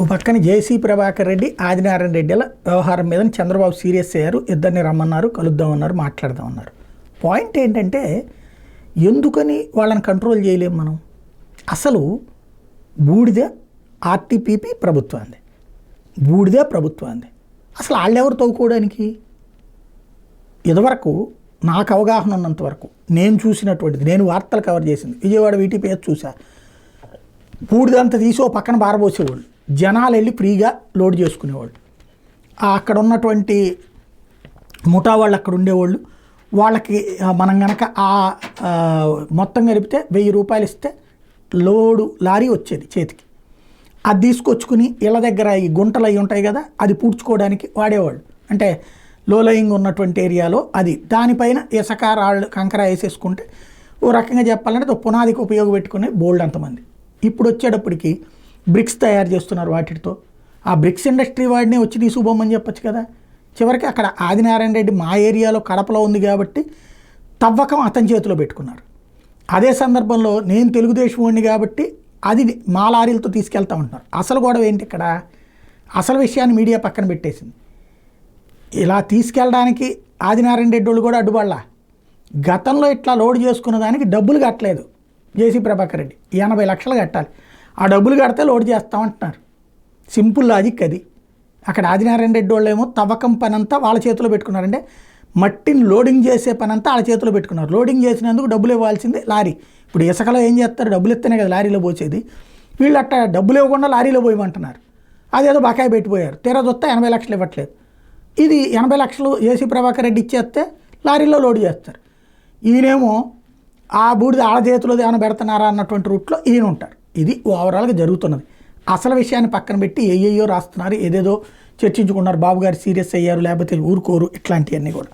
ఓ పక్కన జేసీ ప్రభాకర్ రెడ్డి ఆదినారాయణ రెడ్డిల వ్యవహారం మీద చంద్రబాబు సీరియస్ అయ్యారు. ఇద్దరిని రమ్మన్నారు, కలుద్దామన్నారు, మాట్లాడదామన్నారు. పాయింట్ ఏంటంటే ఎందుకని వాళ్ళని కంట్రోల్ చేయలేము మనం. అసలు బూడిద ఆర్టీపీపీ ప్రభుత్వాన్ని, బూడిదే ప్రభుత్వాన్ని. అసలు వాళ్ళెవరు తవ్వుకోవడానికి? ఇదివరకు నాకు అవగాహన ఉన్నంత వరకు నేను చూసినటువంటిది, నేను వార్తలు కవర్ చేసింది విజయవాడ వీటీపీఎస్ చూసా. బూడిదంతా తీసి ఓ పక్కన బారబోసేవాళ్ళు, జనాలు వెళ్ళి ఫ్రీగా లోడ్ చేసుకునేవాళ్ళు. అక్కడ ఉన్నటువంటి ముఠా వాళ్ళు అక్కడ ఉండేవాళ్ళు. వాళ్ళకి మనం కనుక మొత్తం కలిపితే 1000 రూపాయలు ఇస్తే లోడు లారీ వచ్చేది చేతికి. అది తీసుకొచ్చుకుని ఇళ్ళ దగ్గర ఈ గుంటలు అవి ఉంటాయి కదా, అది పూడ్చుకోవడానికి వాడేవాళ్ళు. అంటే లోలయింగ్ ఉన్నటువంటి ఏరియాలో అది దానిపైన ఇసుక రాళ్ళు కంకర వేసేసుకుంటే ఓ రకంగా చెప్పాలంటే పునాదికి ఉపయోగపెట్టుకునే బోల్డ్ అంతమంది. ఇప్పుడు వచ్చేటప్పటికి బ్రిక్స్ తయారు చేస్తున్నారు వాటితో. ఆ బ్రిక్స్ ఇండస్ట్రీ వాడిని వచ్చి తీసుకుపోమని చెప్పచ్చు కదా. చివరికి అక్కడ ఆదినారాయణ రెడ్డి మా ఏరియాలో కడపలో ఉంది కాబట్టి తవ్వకం అతని చేతిలో పెట్టుకున్నారు. అదే సందర్భంలో నేను తెలుగుదేశం వాడిని కాబట్టి అది మా లారీలతో తీసుకెళ్తా ఉంటున్నారు. అసలు గొడవ ఏంటి ఇక్కడ? అసలు విషయాన్ని మీడియా పక్కన పెట్టేసింది. ఇలా తీసుకెళ్ళడానికి ఆదినారాయణ రెడ్డి వాళ్ళు కూడా అడ్డుపడలా. గతంలో ఇట్లా లోడ్ చేసుకున్న దానికి డబ్బులు కట్టలేదు జేసీ ప్రభాకర్ రెడ్డి, 80 లక్షలు కట్టాలి. ఆ డబ్బులు కడితే లోడ్ చేస్తామంటున్నారు. సింపుల్ లాజిక్ అది. అక్కడ ఆదినారాయణ రెడ్డి వాళ్ళు ఏమో తవ్వకం పని అంతా వాళ్ళ చేతిలో పెట్టుకున్నారంటే మట్టిని లోడింగ్ చేసే పని అంతా వాళ్ళ చేతిలో పెట్టుకున్నారు. లోడింగ్ చేసినందుకు డబ్బులు ఇవ్వాల్సిందే లారీ. ఇప్పుడు ఇసుకలో ఏం చేస్తారు? డబ్బులు ఇస్తేనే కదా లారీలో పోసేది. వీళ్ళు అట్ట డబ్బులు ఇవ్వకుండా లారీలో పోయమంటున్నారు. అదేదో బకాయి పెట్టిపోయారు. తీరా చూస్తే 80 లక్షలు ఇవ్వట్లేదు. ఇది 80 లక్షలు జేసీ ప్రభాకర్ రెడ్డి ఇచ్చేస్తే లారీలో లోడ్ చేస్తారు. ఈయనేమో ఆ బూడిద ఆడ చేతిలో ఏమైనా పెడుతున్నారా అన్నటువంటి రూట్లో ఈయన ఉంటారు. ఇది ఓవరాల్గా జరుగుతున్నది. అసలు విషయాన్ని పక్కన పెట్టి ఏయ్యో రాస్తున్నారు, ఏదేదో చర్చించుకున్నారు. బాబు గారు సీరియస్ అయ్యారు, లేకపోతే ఊరుకోరు, ఇట్లాంటివన్నీ కూడా.